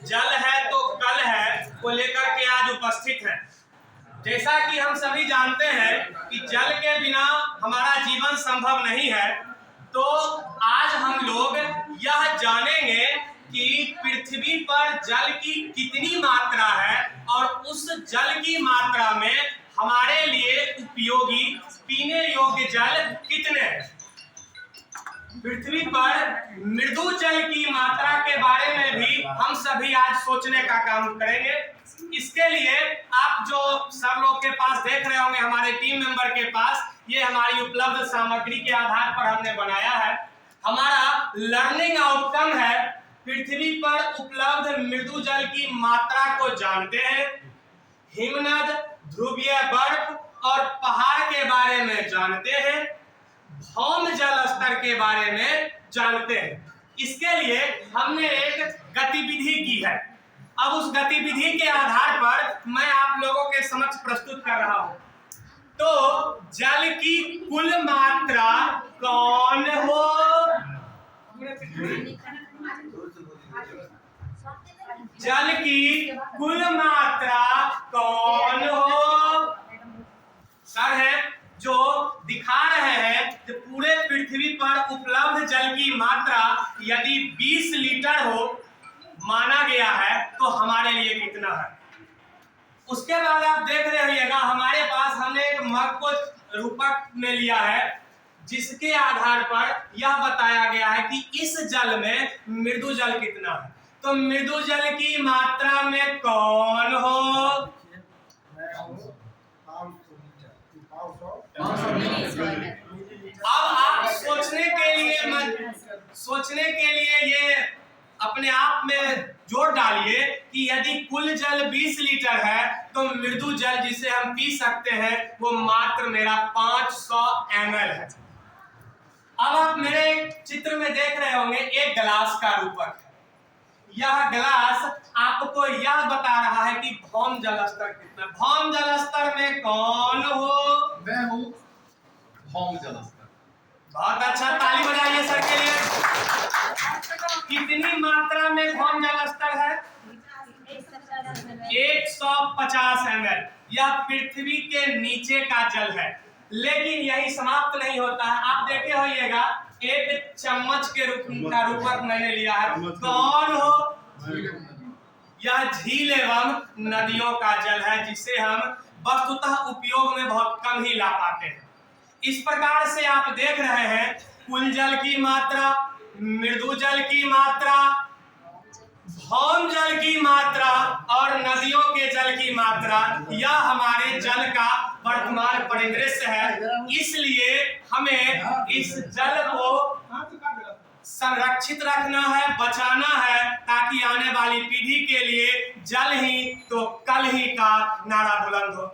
जल है तो कल है को लेकर के आज उपस्थित है। जैसा कि हम सभी जानते हैं कि जल के बिना हमारा जीवन संभव नहीं है, तो आज हम लोग यह जानेंगे कि पृथ्वी पर जल की कितनी मात्रा है और उस जल की मात्रा में हमारे लिए उपयोगी पीने योग्य जल कितने हैं। पृथ्वी पर मृदु जल की मात्रा के बारे में भी हम सभी आज सोचने का काम करेंगे। इसके लिए आप जो सब लोग के पास देख रहे होंगे, हमारे टीम मेंबर के पास, ये हमारी उपलब्ध सामग्री के आधार पर हमने बनाया है। हमारा लर्निंग आउटकम है पृथ्वी पर उपलब्ध मृदु जल की मात्रा को जानते हैं, हिमनद, ध्रुवीय बर्फ और पहाड़ के बारे में जानते हैं, भौम जल स्तर के बारे में जानते हैं। इसके लिए हमने एक गतिविधि की है। अब उस गतिविधि के आधार पर मैं आप लोगों के समक्ष प्रस्तुत कर रहा हूं। तो जल की कुल मात्रा कौन हो? जल की कुल मात्रा कौन हो? सर है जो दिखा रहे हैं कि पूरे पृथ्वी पर उपलब्ध जल की मात्रा यदि 20 लीटर हो माना गया है तो हमारे लिए कितना है। उसके बाद आप देख रहे होइएगा, हमारे पास हमने एक मग को रूपक में लिया है, जिसके आधार पर यह बताया गया है कि इस जल में मृदु जल कितना है। तो मृदु जल की मात्रा में कौन हो? अब आप सोचने के लिए ये अपने आप में जोड़ डालिए कि यदि कुल जल 20 लीटर है तो मृदु जल जिसे हम पी सकते हैं वो मात्र मेरा 500 ml है। अब आप मेरे चित्र में देख रहे होंगे एक गिलास का रूपक है। यह गिलास आपको यह बता रहा है कि भौम जल स्तर कितना। भौम जल स्तर में कौन हो? मैं हूँ भौम जल स्तर। बहुत अच्छा, ताली बजाइए सर के लिए। कितनी मात्रा में भौम जल स्तर है? 150 ml। यह पृथ्वी के नीचे का जल है। लेकिन यही समाप्त नहीं होता है। आप देखे होइएगा एक चम्मच के रूपक मैंने लिया है। कौन हो? यह झील एवं नदियों का जल है, जिसे हम वस्तुतः उपयोग में बहुत कम ही ला पाते हैं। इस प्रकार से आप देख रहे हैं कुल जल की मात्रा, मृदु जल की मात्रा, भौम जल की मात्रा और नदियों के जल की मात्रा, यह हमारे जल का वर्तमान परिदृश्य है। इसलिए हमें इस जल को संरक्षित रखना है, बचाना है, ताकि आने वाली पीढ़ी के लिए जल ही तो कल ही का नारा बुलंद हो।